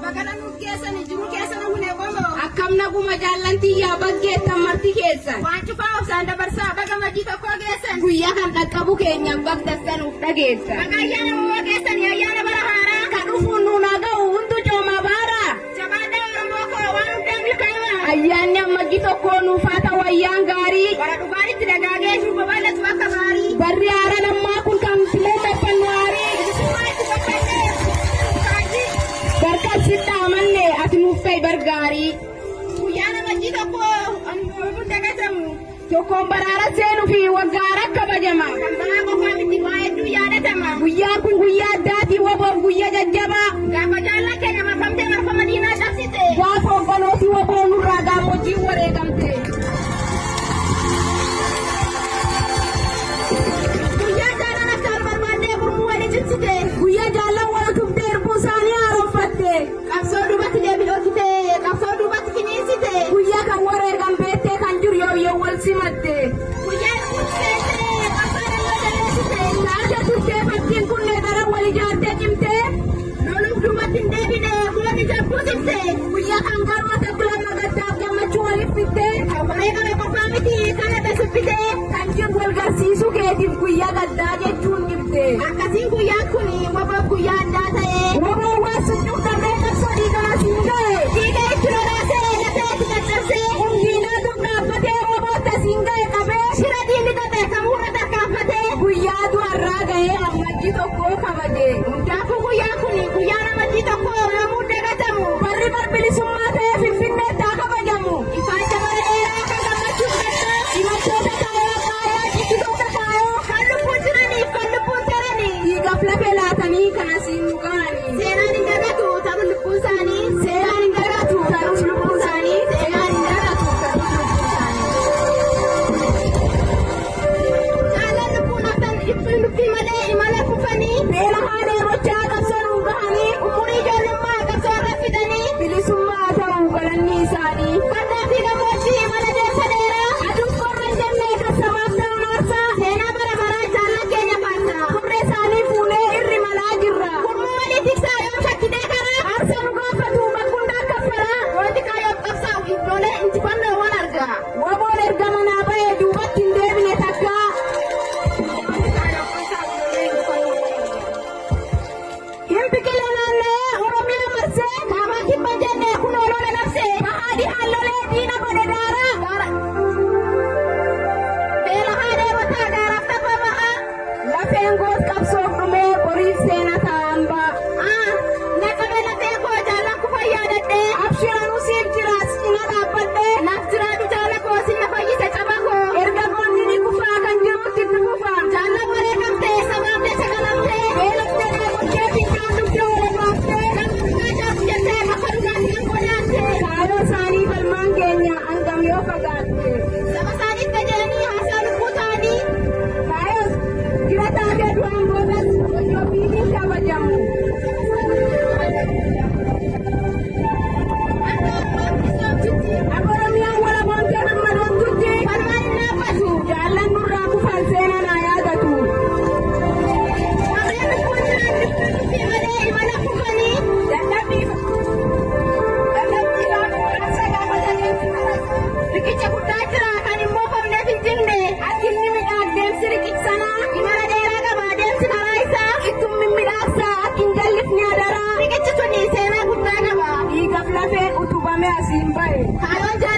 Bakana nuuf keessan jiru keessan hune qomo. Akkam naguma jaallantii yaa baggeettan marti keessan. Waan cufaa obsaan dabarsaa baga majii tokko geessan. Guyyaa kan dhaqqabu keenyaan bagdassanuuf dhageessan. Baga ayyaana uumaa keessan ayyaana bara haaraa. Kan dhufuun nuun haa ga'u hundu coomaa baaraa. Jabaadhaa Oromoo koo waan hundaan milkaa'ima. Ayyaanni ammajji tokko nuuf haa ta'u ayyaan gaarii. Bara dhugaanitti dagaagee shuuba bal'atu akka baarii. Barri haara lammaa kun kan filee taphannu haarii. Barkan sitti amanne ati nuuf ta'e bargaarii. Guyyaana majii tokko hunda gatamu. Tokkoon baraara seenuu fi waggaara kabajama. Kan baraa qofaa miti waa hedduu yaadatama. Guyyaan kun guyyaa addaatii waboon guyyaa jajjabaa. Gaafa jaallan keenya marfamtee marfama diinaa cabsite. Gaafa obbolootii waboon nurraa gammoojjiin wareegamte. Guyyaa jaallan akkaan barbaadee gurmuu walii ciccite. Guyyaa jaallan wal tuftee erbuu isaanii haaromfatte. Qabsoo duubatti deebilootite. Qabsoo duubatti finiinsite. Guyyaa kan wareegamteettee kan jiru yoo wal simatte. Guyyaa dhuunfeete. Qabsoo dalloo jaleessite. Taate turtee fakkiin kunnee dara wal ijaartee cimtee. Loluuf duubatti hin deebine. Goonni jabbuu cimte. Guyyaa kan garmate bilamma gaddaaf gammachuu waliif fittee. Kan wareegame qofaa miti. Kan adda siffite. Kan jiru wal garsiisuu keetiif guyyaa gaddaa jechuun dhibde. Akkasiin guyyaan kun waboo guyyaa addaa ta'e. Waboon waan sucuuf darbee qabsoo dhiigaa siin ga'e. Dhiiga itti lolaasee lafee itti caccabsee. Humniinaa dur dhaabbatee waboota siin ga'e qabee. Shira diinni qabe kamuurra tarkaanfatee. Guyyaa du'arraa ga'ee ammajji tokko kabaje. Hundaafuu guyyaan kun guyyaa namatti tokko namuu dagatamu. Barri barbilisummaa ta'ee Finfinneetti haa kabajamu. Ifaacha bara dheeraa kan gammachuuf gaddaa. Himattoota kaayoo kaayoo jibbitoota kaayoo. Kan lubbuun jiraniif kan lubbuun taranii. Dhiigaaf lafee laatanii kan asiin nu ga'anii. Seenaan hin dagatu ta'u lubbuun isaanii. Seenaan hin dagatu ta'us lubbuun isaanii. Seenaan hin dagatu ta'us lubbuun isaanii. Jaallan lubbuun haftan lubbii malee imala kufanii. Beela haadee gochaa qabsoo nu ga'anii. Umurii ijoollummaa qabsoo irra fidanii. Bilisummaa ta'uu galanni isaanii. Fardaa fi gammoojjii imala deemsa dheeraa. Aduun qorra hin jennee kan sabaaf ta'u maarsaa. Seenaa bara baraa jaallan keenya faarsaa. Turree isaanii fuunee irri malaa jirra. Gurmuu walii tiksaa yoo shakkitee karaa. Aarsa nu gaafatu bakkundaa kaffaraa. Wanti kaayoof qabsaa'u iddoolee injifannoowwan argaa. Waboon erga manaa ba'ee duubatti hin deebine takkaa. Hin biqile naanna'ee Oromiyaa marsee. Kaabaa kibba jennee kun olola labsee. Bahaadhi haallolee diina godhe daaraa. Beela haadee mataa gaaraaf tapha ba'a. Lafeen goos qabsoof dhumee boriif seena ta'an ba'a. Naqabe lafee koo jaallan kufa yaadadhee. Abshiraanuu siif jiraas cina dhaabbadhee. Naaf jiraatu jaala koo sinna fayyise qaba koo. Erga goonni ni kufaa kan jirutti itti kufaa. Jaallan wareegamtee sabaabdee sagalamtee. Beelaftee deemuttee fincaan dugdee wal baaftee. Kan dhugaa jaabu jettee bakka dhugaatii hin godhaattee. Kaayoo isaanii balmaan keenya hangam yoo fagaatte. Saba isaaniif gajeelanii haasaa lubbuu ta'anii. Kaayoo jira taatee du'aan boodas hojii ofiitiin kabajamu. Akka Oromiyaan walaboomtee hammadoomtutti. Falmaan hin dhaabbatu. Jaallan nurraa kufan seenaa naa yaadatu. Warreen lubbuun jiran dubbii malee imala kufanii. Dadhabbiifaaf gaafatanii. Riqicha guddaa jira kan immoo famneef hin jirne. Akkinni midhaag deemsi riqichsanaa. Imala dheeraa qaba deemsi karaa isaa. Ittum mimmiidhaagsaa akkin jallifni adaraa. Riqichi suni seenaa guddaa qaba. Dhiigaaf lafee utubame asiin bahe. Kaayoon jaalala